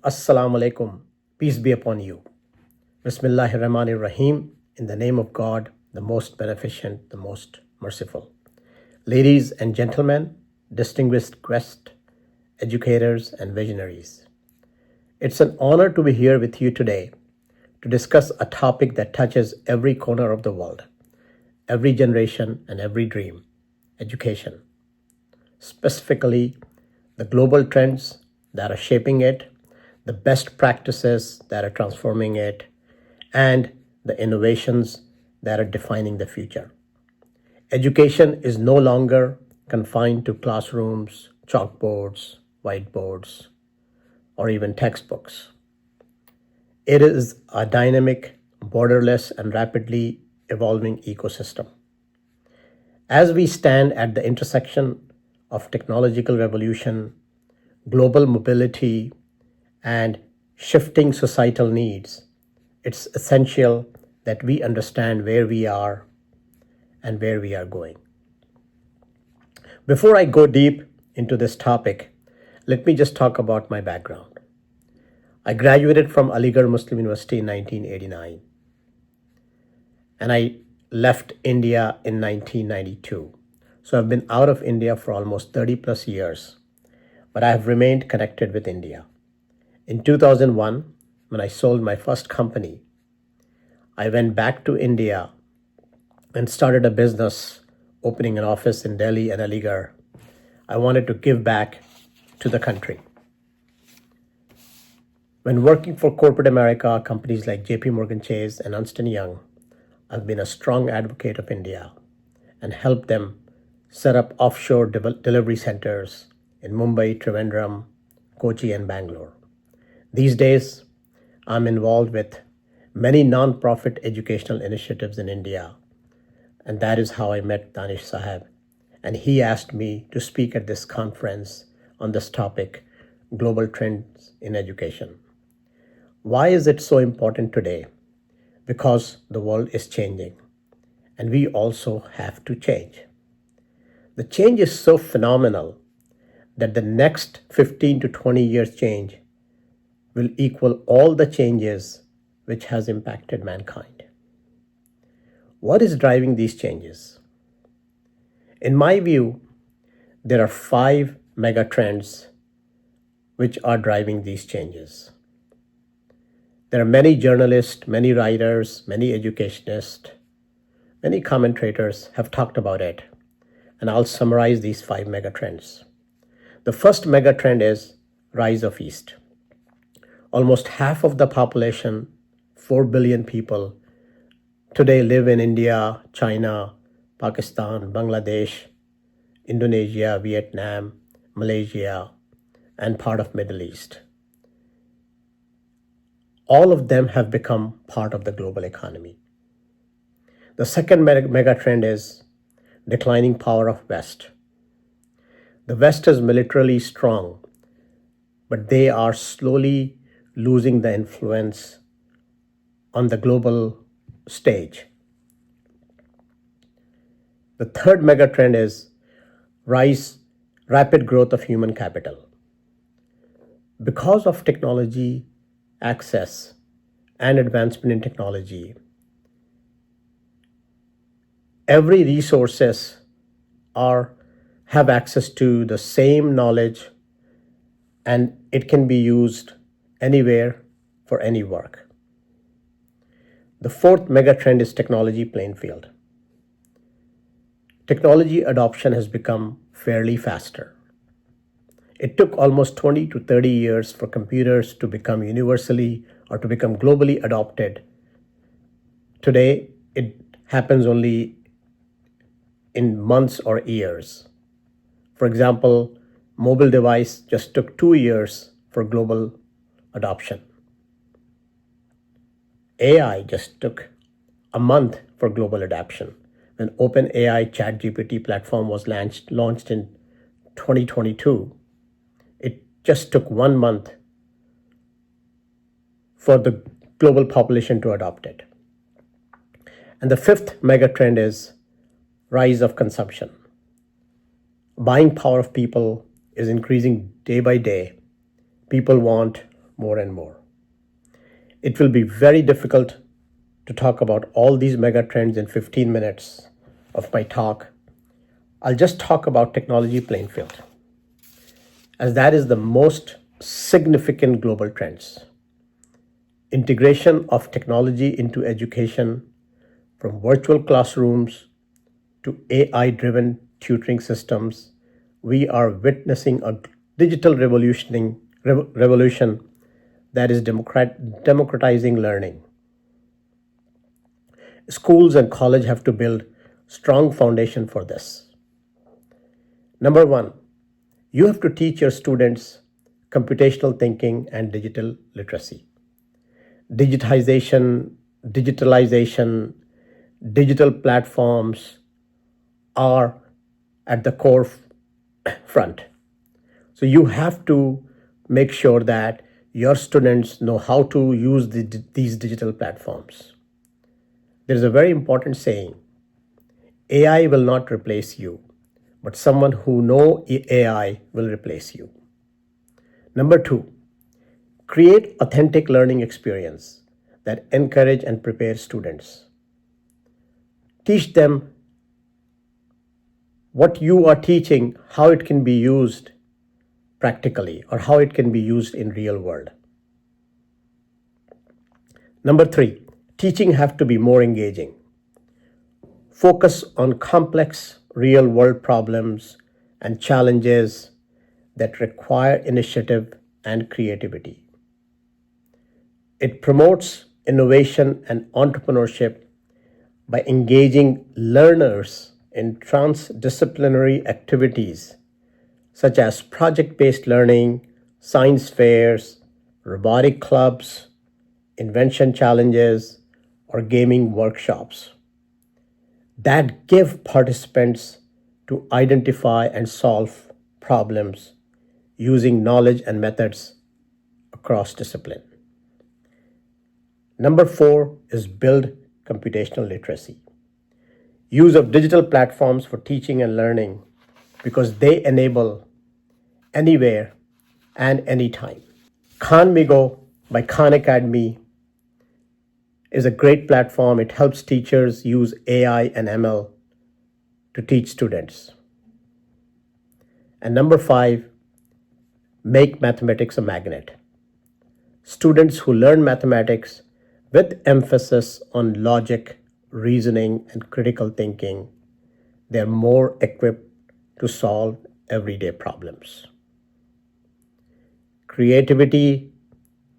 Assalamu alaikum. Peace be upon you. Bismillahir Rahmanir Rahim. In the name of God, the most beneficent, the most merciful. Ladies and gentlemen, distinguished guests, educators, and visionaries. It's an honor to be here with you today to discuss a topic that touches every corner of the world, every generation, and every dream: education. Specifically, the global trends that are shaping it, the best practices that are transforming it, and the innovations that are defining the future. Education is no longer confined to classrooms, chalkboards, whiteboards, or even textbooks. It is a dynamic, borderless, and rapidly evolving ecosystem. As we stand at the intersection of technological revolution, global mobility, and shifting societal needs, it's essential that we understand where we are and where we are going. Before I go deep into this topic, let me just talk about my background. I graduated from Aligarh Muslim University in 1989, and I left India in 1992. So I've been out of India for almost 30 plus years, but I have remained connected with India. In 2001, when I sold my first company, I went back to India and started a business, opening an office in Delhi and Aligarh. I wanted to give back to the country. When working for corporate America, companies like JP Morgan Chase and Ernst & Young, I've been a strong advocate of India and helped them set up offshore delivery centers in Mumbai, Trivandrum, Kochi, and Bangalore. These days, I'm involved with many non-profit educational initiatives in India, and that is how I met Danish Saheb, and he asked me to speak at this conference on this topic, Global Trends in Education. Why is it so important today? Because the world is changing, and we also have to change. The change is so phenomenal that the next 15 to 20 years change will equal all the changes which has impacted mankind. What is driving these changes? In my view, there are 5 mega trends which are driving these changes. There are many journalists, many writers, many educationists, many commentators have talked about it, and I'll summarize these 5 mega trends. The first mega trend is rise of East. Almost half of the population, 4 billion people, today live in India, China, Pakistan, Bangladesh, Indonesia, Vietnam, Malaysia, and part of Middle East. All of them have become part of the global economy. The second mega trend is declining power of West. The West is militarily strong, but they are slowly losing the influence on the global stage. The third mega trend is rapid growth of human capital. Because of technology access and advancement in technology, every resources have access to the same knowledge, and it can be used anywhere for any work. The fourth mega trend is technology playing field. Technology adoption has become fairly faster. It took almost 20 to 30 years for computers to become universally or to become globally adopted. Today, it happens only in months or years. For example, mobile device just took 2 years for global adoption. AI just took a month for global adoption. When OpenAI ChatGPT platform was launched in 2022, it just took 1 month for the global population to adopt it. And the fifth mega trend is rise of consumption. Buying power of people is increasing day by day. People want more and more. It will be very difficult to talk about all these mega trends in 15 minutes of my talk. I'll just talk about technology playing field, as that is the most significant global trends. Integration of technology into education, from virtual classrooms to AI-driven tutoring systems, we are witnessing a digital revolution that is democratizing learning. Schools and college have to build strong foundation for this. Number one, you have to teach your students computational thinking and digital literacy. Digitalization, digital platforms are at the core front. So you have to make sure that your students know how to use these digital platforms. There is a very important saying: AI will not replace you, but someone who knows AI will replace you. Number two, create authentic learning experience that encourage and prepare students. Teach them what you are teaching, how it can be used practically or how it can be used in real world. Number three, teaching have to be more engaging. Focus on complex real world problems and challenges that require initiative and creativity. It promotes innovation and entrepreneurship by engaging learners in transdisciplinary activities such as project-based learning, science fairs, robotic clubs, invention challenges, or gaming workshops that give participants to identify and solve problems using knowledge and methods across discipline. Number four is build computational literacy. Use of digital platforms for teaching and learning because they enable anywhere and anytime. Khan Migo by Khan Academy is a great platform. It helps teachers use AI and ML to teach students. And number five, make mathematics a magnet. Students who learn mathematics with emphasis on logic, reasoning, and critical thinking, they're more equipped to solve everyday problems. Creativity,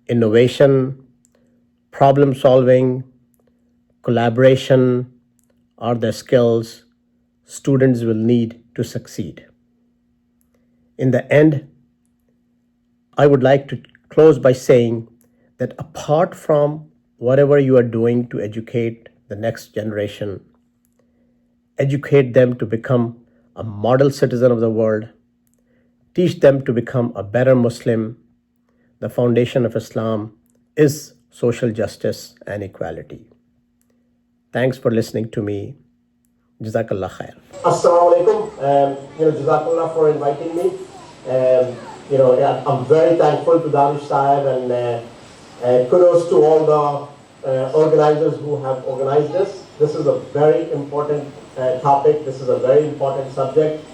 innovation, problem solving, collaboration are the skills students will need to succeed. In the end, I would like to close by saying that apart from whatever you are doing to educate the next generation, educate them to become a model citizen of the world, teach them to become a better Muslim. The foundation of Islam is social justice and equality. Thanks for listening to me. Jazakallah khair. Assalamu alaikum. Jazakallah for inviting me. I'm very thankful to Danish Sahib and kudos to all the organizers who have organized this. This is a very important topic. This is a very important subject.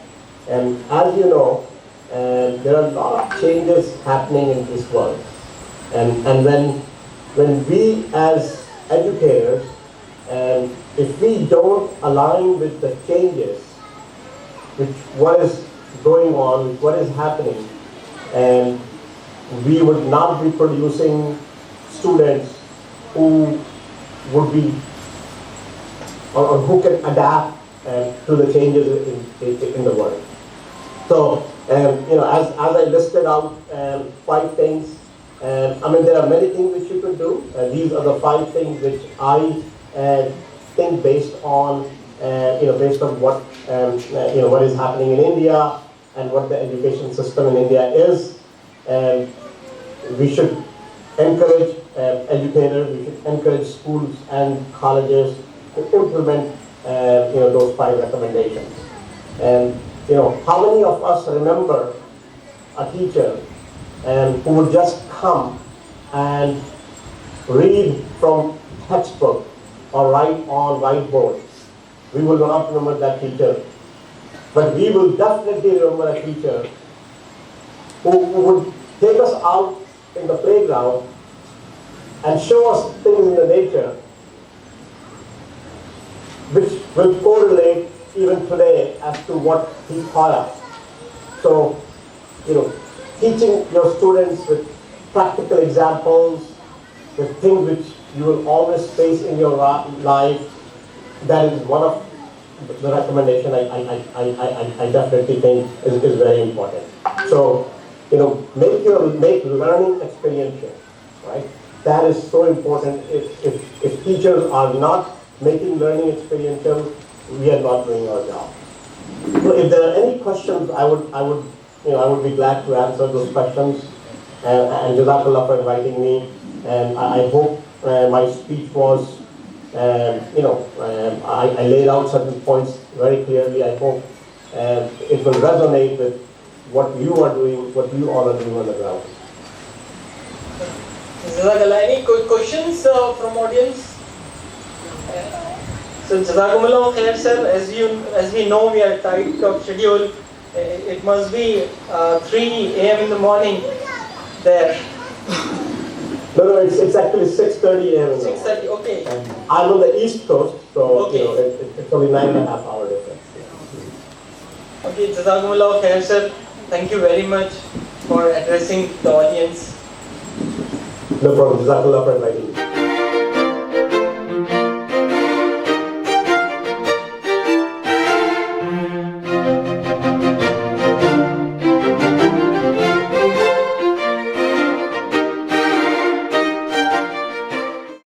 And as you know, there are a lot of changes happening in this world. And when we as educators, if we don't align with the changes, with what is going on, with what is happening, and we would not be producing students who would be or who can adapt to the changes in the world. So, as I listed out 5 things, there are many things which you could do. These are the 5 things which I think based on what what is happening in India and what the education system in India is. We should encourage educators, we should encourage schools and colleges to implement those 5 recommendations. And how many of us remember a teacher who would just come and read from textbook or write on whiteboard. We will not remember that teacher, but we will definitely remember a teacher who would take us out in the playground and show us things in the nature which will correlate even today as to what he taught us. So, teaching your students with practical examples, with things which you will always face in your life, that is one of the recommendation I definitely think is very important. So, make learning experiential, right? That is so important. If teachers are not making learning experiential, we are not doing our job. So if there are any questions, I would be glad to answer those questions. And Jazakallah for inviting me. And I hope my speech was, I laid out certain points very clearly. I hope it will resonate with what you are doing, what you all are doing on the ground. Jazakallah. Any questions from audience? So Jazakumullah khair, sir. As we know, we are tight of schedule. It must be 3 a.m. in the morning there. No, it's actually 6:30 a.m. 6:30. Okay. I'm on the East Coast, so okay. It's only 9.5 hour difference. Okay, Jazakumullah khair, sir. Thank you very much for addressing the audience. No problem. Jazakallah for inviting me.